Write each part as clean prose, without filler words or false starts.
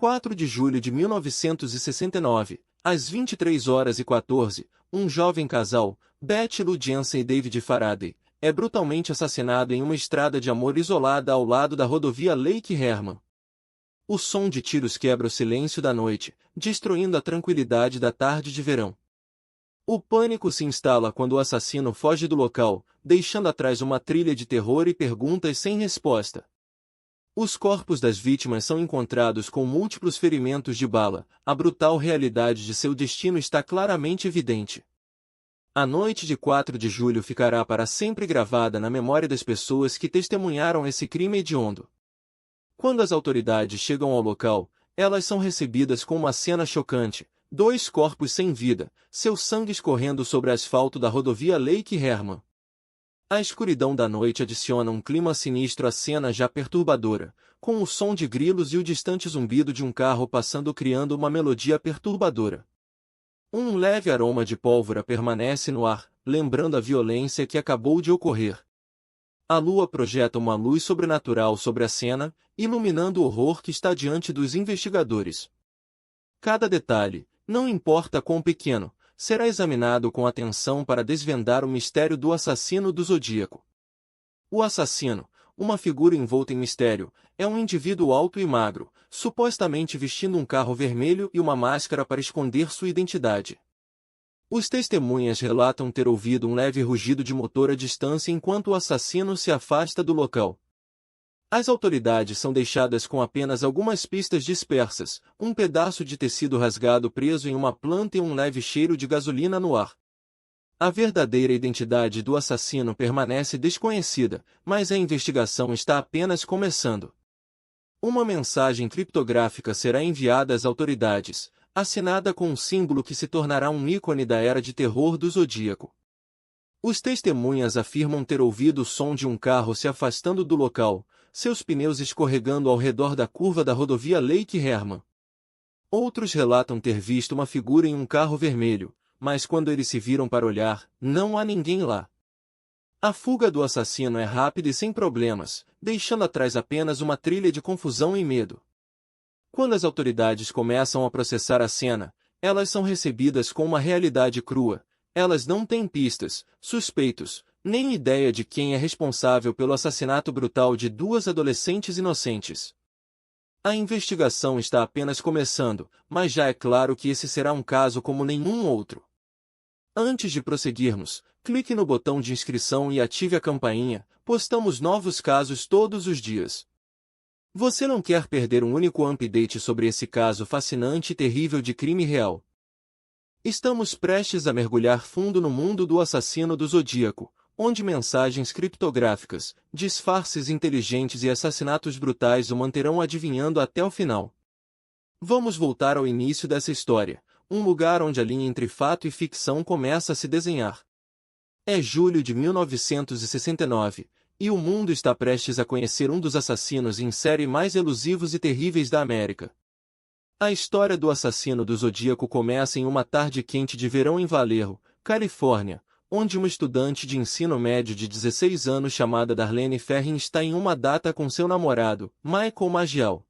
4 de julho de 1969, às 23h14, um jovem casal, Betty Lou Jensen e David Faraday, é brutalmente assassinado em uma estrada de amor isolada ao lado da rodovia Lake Herman. O som de tiros quebra o silêncio da noite, destruindo a tranquilidade da tarde de verão. O pânico se instala quando o assassino foge do local, deixando atrás uma trilha de terror e perguntas sem resposta. Os corpos das vítimas são encontrados com múltiplos ferimentos de bala, a brutal realidade de seu destino está claramente evidente. A noite de 4 de julho ficará para sempre gravada na memória das pessoas que testemunharam esse crime hediondo. Quando as autoridades chegam ao local, elas são recebidas com uma cena chocante: 2 corpos sem vida, seu sangue escorrendo sobre o asfalto da rodovia Lake Herman. A escuridão da noite adiciona um clima sinistro à cena já perturbadora, com o som de grilos e o distante zumbido de um carro passando criando uma melodia perturbadora. Um leve aroma de pólvora permanece no ar, lembrando a violência que acabou de ocorrer. A lua projeta uma luz sobrenatural sobre a cena, iluminando o horror que está diante dos investigadores. Cada detalhe, não importa quão pequeno, será examinado com atenção para desvendar o mistério do assassino do Zodíaco. O assassino, uma figura envolta em mistério, é um indivíduo alto e magro, supostamente vestindo um carro vermelho e uma máscara para esconder sua identidade. Os testemunhas relatam ter ouvido um leve rugido de motor à distância enquanto o assassino se afasta do local. As autoridades são deixadas com apenas algumas pistas dispersas, um pedaço de tecido rasgado preso em uma planta e um leve cheiro de gasolina no ar. A verdadeira identidade do assassino permanece desconhecida, mas a investigação está apenas começando. Uma mensagem criptográfica será enviada às autoridades, assinada com um símbolo que se tornará um ícone da era de terror do Zodíaco. Os testemunhas afirmam ter ouvido o som de um carro se afastando do local, seus pneus escorregando ao redor da curva da rodovia Lake Herman. Outros relatam ter visto uma figura em um carro vermelho, mas quando eles se viram para olhar, não há ninguém lá. A fuga do assassino é rápida e sem problemas, deixando atrás apenas uma trilha de confusão e medo. Quando as autoridades começam a processar a cena, elas são recebidas com uma realidade crua. Elas não têm pistas, suspeitos, nem ideia de quem é responsável pelo assassinato brutal de 2 adolescentes inocentes. A investigação está apenas começando, mas já é claro que esse será um caso como nenhum outro. Antes de prosseguirmos, clique no botão de inscrição e ative a campainha, postamos novos casos todos os dias. Você não quer perder um único update sobre esse caso fascinante e terrível de crime real. Estamos prestes a mergulhar fundo no mundo do assassino do Zodíaco, onde mensagens criptográficas, disfarces inteligentes e assassinatos brutais o manterão adivinhando até o final. Vamos voltar ao início dessa história, um lugar onde a linha entre fato e ficção começa a se desenhar. É julho de 1969, e o mundo está prestes a conhecer um dos assassinos em série mais elusivos e terríveis da América. A história do assassino do Zodíaco começa em uma tarde quente de verão em Vallejo, Califórnia, onde uma estudante de ensino médio de 16 anos chamada Darlene Ferrin está em uma data com seu namorado, Michael Magial.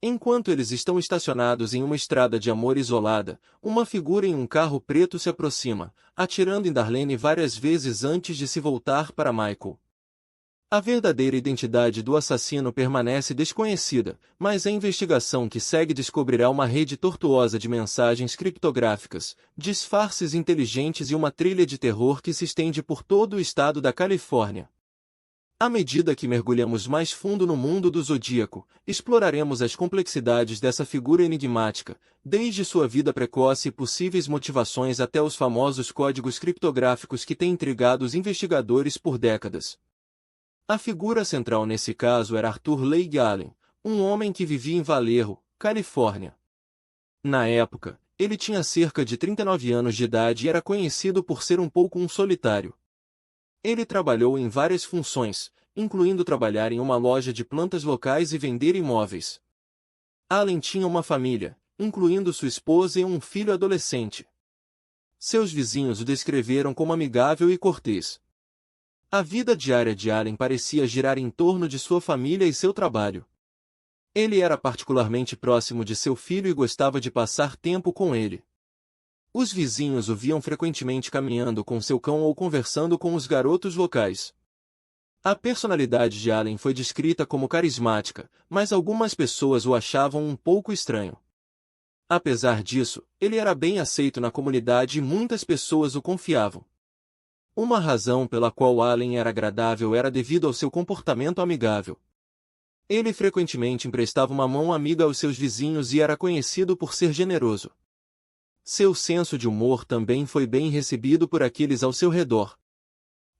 Enquanto eles estão estacionados em uma estrada de amor isolada, uma figura em um carro preto se aproxima, atirando em Darlene várias vezes antes de se voltar para Michael. A verdadeira identidade do assassino permanece desconhecida, mas a investigação que segue descobrirá uma rede tortuosa de mensagens criptográficas, disfarces inteligentes e uma trilha de terror que se estende por todo o estado da Califórnia. À medida que mergulhamos mais fundo no mundo do Zodíaco, exploraremos as complexidades dessa figura enigmática, desde sua vida precoce e possíveis motivações até os famosos códigos criptográficos que têm intrigado os investigadores por décadas. A figura central nesse caso era Arthur Leigh Allen, um homem que vivia em Vallejo, Califórnia. Na época, ele tinha cerca de 39 anos de idade e era conhecido por ser um pouco um solitário. Ele trabalhou em várias funções, incluindo trabalhar em uma loja de plantas locais e vender imóveis. Allen tinha uma família, incluindo sua esposa e um filho adolescente. Seus vizinhos o descreveram como amigável e cortês. A vida diária de Allen parecia girar em torno de sua família e seu trabalho. Ele era particularmente próximo de seu filho e gostava de passar tempo com ele. Os vizinhos o viam frequentemente caminhando com seu cão ou conversando com os garotos locais. A personalidade de Allen foi descrita como carismática, mas algumas pessoas o achavam um pouco estranho. Apesar disso, ele era bem aceito na comunidade e muitas pessoas o confiavam. Uma razão pela qual Allen era agradável era devido ao seu comportamento amigável. Ele frequentemente emprestava uma mão amiga aos seus vizinhos e era conhecido por ser generoso. Seu senso de humor também foi bem recebido por aqueles ao seu redor.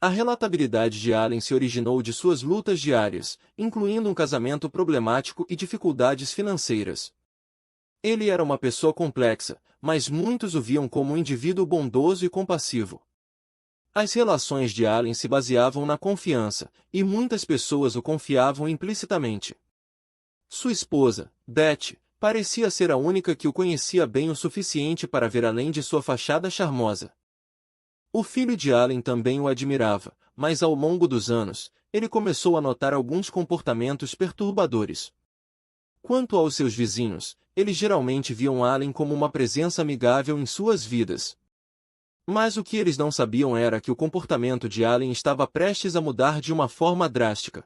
A relatabilidade de Allen se originou de suas lutas diárias, incluindo um casamento problemático e dificuldades financeiras. Ele era uma pessoa complexa, mas muitos o viam como um indivíduo bondoso e compassivo. As relações de Allen se baseavam na confiança, e muitas pessoas o confiavam implicitamente. Sua esposa, Beth, parecia ser a única que o conhecia bem o suficiente para ver além de sua fachada charmosa. O filho de Allen também o admirava, mas ao longo dos anos, ele começou a notar alguns comportamentos perturbadores. Quanto aos seus vizinhos, eles geralmente viam Allen como uma presença amigável em suas vidas. Mas o que eles não sabiam era que o comportamento de Allen estava prestes a mudar de uma forma drástica.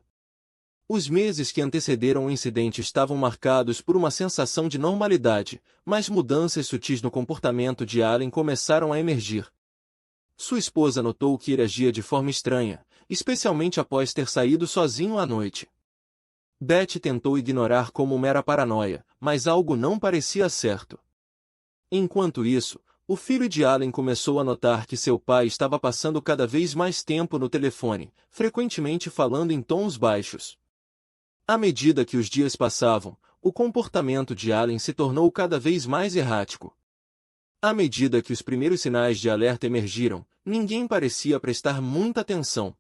Os meses que antecederam o incidente estavam marcados por uma sensação de normalidade, mas mudanças sutis no comportamento de Allen começaram a emergir. Sua esposa notou que ele agia de forma estranha, especialmente após ter saído sozinho à noite. Beth tentou ignorar como mera paranoia, mas algo não parecia certo. Enquanto isso, o filho de Allen começou a notar que seu pai estava passando cada vez mais tempo no telefone, frequentemente falando em tons baixos. À medida que os dias passavam, o comportamento de Allen se tornou cada vez mais errático. À medida que os primeiros sinais de alerta emergiram, ninguém parecia prestar muita atenção.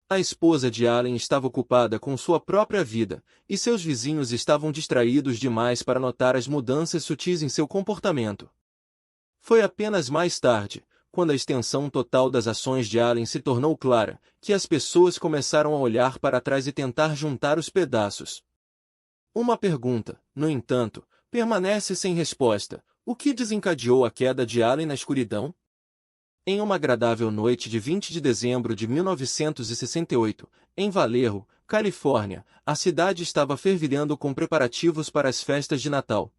A esposa de Allen estava ocupada com sua própria vida, e seus vizinhos estavam distraídos demais para notar as mudanças sutis em seu comportamento. Foi apenas mais tarde, quando a extensão total das ações de Allen se tornou clara, que as pessoas começaram a olhar para trás e tentar juntar os pedaços. Uma pergunta, no entanto, permanece sem resposta: o que desencadeou a queda de Allen na escuridão? Em uma agradável noite de 20 de dezembro de 1968, em Vallejo, Califórnia, a cidade estava fervilhando com preparativos para as festas de Natal.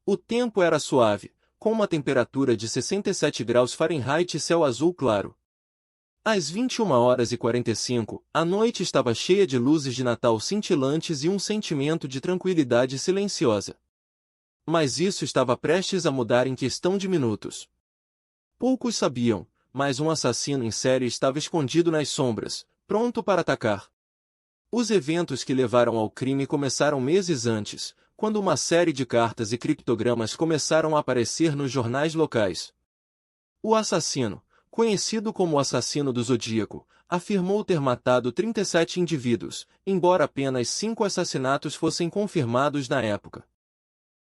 O tempo era suave, com uma temperatura de 67 graus Fahrenheit e céu azul claro. Às 21h45, a noite estava cheia de luzes de Natal cintilantes e um sentimento de tranquilidade silenciosa. Mas isso estava prestes a mudar em questão de minutos. Poucos sabiam, mas um assassino em série estava escondido nas sombras, pronto para atacar. Os eventos que levaram ao crime começaram meses antes, quando uma série de cartas e criptogramas começaram a aparecer nos jornais locais. O assassino, conhecido como o assassino do Zodíaco, afirmou ter matado 37 indivíduos, embora apenas 5 assassinatos fossem confirmados na época.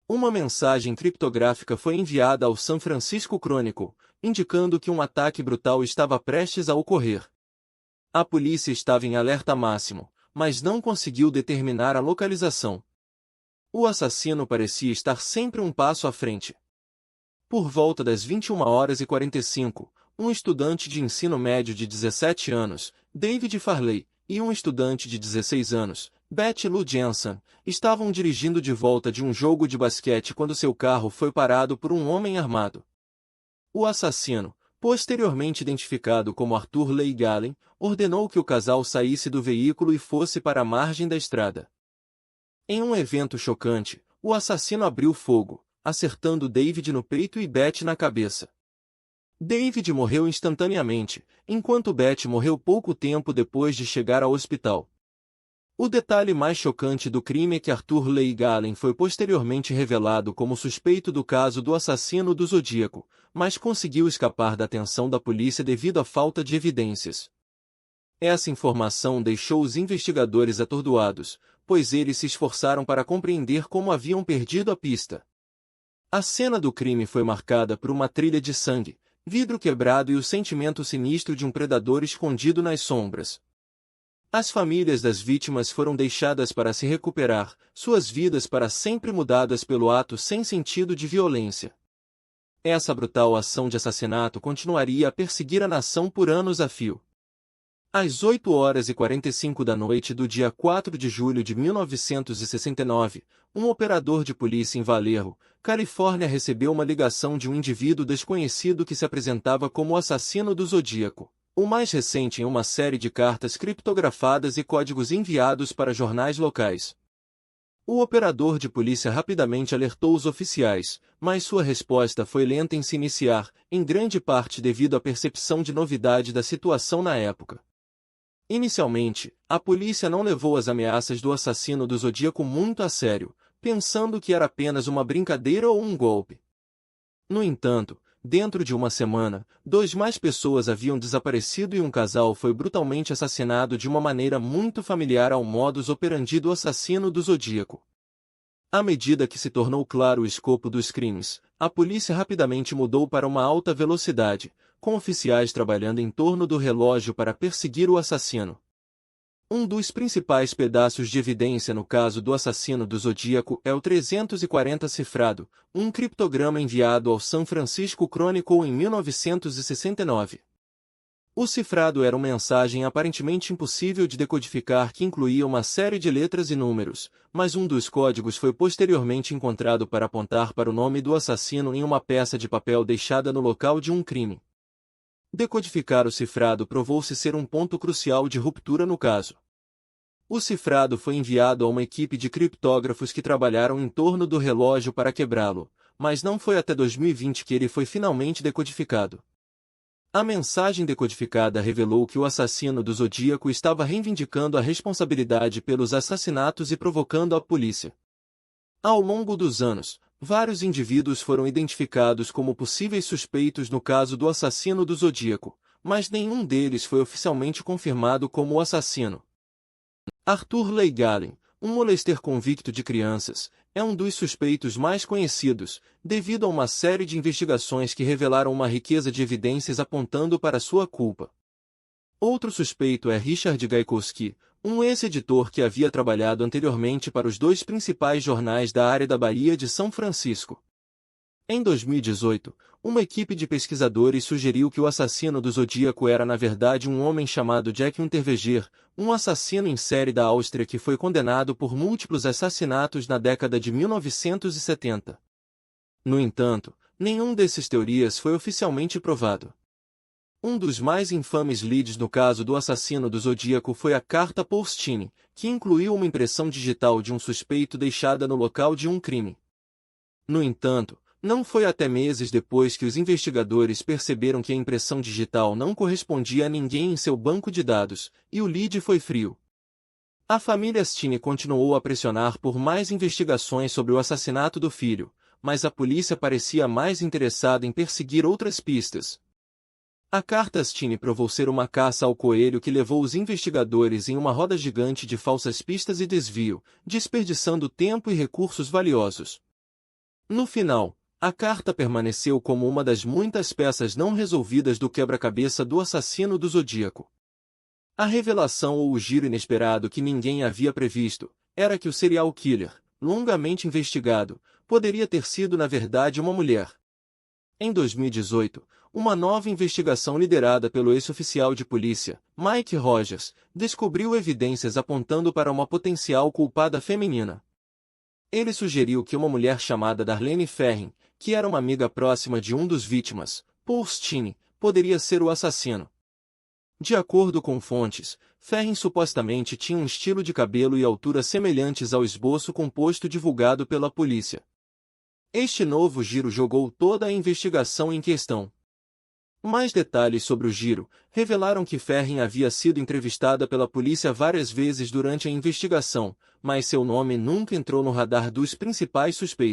Uma mensagem criptográfica foi enviada ao San Francisco Chronicle, indicando que um ataque brutal estava prestes a ocorrer. A polícia estava em alerta máximo, mas não conseguiu determinar a localização. O assassino parecia estar sempre um passo à frente. Por volta das 21h45, um estudante de ensino médio de 17 anos, David Farley, e um estudante de 16 anos, Beth Lou Jensen, estavam dirigindo de volta de um jogo de basquete quando seu carro foi parado por um homem armado. O assassino, posteriormente identificado como Arthur Leigh Gallen, ordenou que o casal saísse do veículo e fosse para a margem da estrada. Em um evento chocante, o assassino abriu fogo, acertando David no peito e Beth na cabeça. David morreu instantaneamente, enquanto Beth morreu pouco tempo depois de chegar ao hospital. O detalhe mais chocante do crime é que Arthur Leigh Gallen foi posteriormente revelado como suspeito do caso do assassino do Zodíaco, mas conseguiu escapar da atenção da polícia devido à falta de evidências. Essa informação deixou os investigadores atordoados, pois eles se esforçaram para compreender como haviam perdido a pista. A cena do crime foi marcada por uma trilha de sangue, vidro quebrado e o sentimento sinistro de um predador escondido nas sombras. As famílias das vítimas foram deixadas para se recuperar, suas vidas para sempre mudadas pelo ato sem sentido de violência. Essa brutal ação de assassinato continuaria a perseguir a nação por anos a fio. Às 8h45 da noite do dia 4 de julho de 1969, um operador de polícia em Vallejo, Califórnia recebeu uma ligação de um indivíduo desconhecido que se apresentava como o assassino do Zodíaco, o mais recente em uma série de cartas criptografadas e códigos enviados para jornais locais. O operador de polícia rapidamente alertou os oficiais, mas sua resposta foi lenta em se iniciar, em grande parte devido à percepção de novidade da situação na época. Inicialmente, a polícia não levou as ameaças do assassino do Zodíaco muito a sério, pensando que era apenas uma brincadeira ou um golpe. No entanto, dentro de uma semana, 2 mais pessoas haviam desaparecido e um casal foi brutalmente assassinado de uma maneira muito familiar ao modus operandi do assassino do Zodíaco. À medida que se tornou claro o escopo dos crimes, a polícia rapidamente mudou para uma alta velocidade, com oficiais trabalhando em torno do relógio para perseguir o assassino. Um dos principais pedaços de evidência no caso do assassino do Zodíaco é o 340 cifrado, um criptograma enviado ao San Francisco Chronicle em 1969. O cifrado era uma mensagem aparentemente impossível de decodificar que incluía uma série de letras e números, mas um dos códigos foi posteriormente encontrado para apontar para o nome do assassino em uma peça de papel deixada no local de um crime. Decodificar o cifrado provou-se ser um ponto crucial de ruptura no caso. O cifrado foi enviado a uma equipe de criptógrafos que trabalharam em torno do relógio para quebrá-lo, mas não foi até 2020 que ele foi finalmente decodificado. A mensagem decodificada revelou que o assassino do Zodíaco estava reivindicando a responsabilidade pelos assassinatos e provocando a polícia. Ao longo dos anos, vários indivíduos foram identificados como possíveis suspeitos no caso do assassino do Zodíaco, mas nenhum deles foi oficialmente confirmado como o assassino. Arthur Leigh Gallen, um molester convicto de crianças, é um dos suspeitos mais conhecidos, devido a uma série de investigações que revelaram uma riqueza de evidências apontando para sua culpa. Outro suspeito é Richard Gaikowski, um ex-editor que havia trabalhado anteriormente para os 2 principais jornais da área da Bahia de São Francisco. Em 2018, uma equipe de pesquisadores sugeriu que o assassino do Zodíaco era na verdade um homem chamado Jack Unterweger, um assassino em série da Áustria que foi condenado por múltiplos assassinatos na década de 1970. No entanto, nenhum desses teorias foi oficialmente provado. Um dos mais infames leads no caso do assassino do Zodíaco foi a carta Postini, que incluiu uma impressão digital de um suspeito deixada no local de um crime. No entanto, não foi até meses depois que os investigadores perceberam que a impressão digital não correspondia a ninguém em seu banco de dados, e o lead foi frio. A família Stine continuou a pressionar por mais investigações sobre o assassinato do filho, mas a polícia parecia mais interessada em perseguir outras pistas. A carta Stine provou ser uma caça ao coelho que levou os investigadores em uma roda gigante de falsas pistas e desvio, desperdiçando tempo e recursos valiosos. No final, a carta permaneceu como uma das muitas peças não resolvidas do quebra-cabeça do assassino do Zodíaco. A revelação ou o giro inesperado que ninguém havia previsto era que o serial killer, longamente investigado, poderia ter sido na verdade uma mulher. Em 2018, uma nova investigação liderada pelo ex-oficial de polícia, Mike Rogers, descobriu evidências apontando para uma potencial culpada feminina. Ele sugeriu que uma mulher chamada Darlene Ferrin, que era uma amiga próxima de um dos vítimas, Paul Stine, poderia ser o assassino. De acordo com fontes, Ferrin supostamente tinha um estilo de cabelo e altura semelhantes ao esboço composto divulgado pela polícia. Este novo giro jogou toda a investigação em questão. Mais detalhes sobre o giro revelaram que Ferrin havia sido entrevistada pela polícia várias vezes durante a investigação, mas seu nome nunca entrou no radar dos principais suspeitos.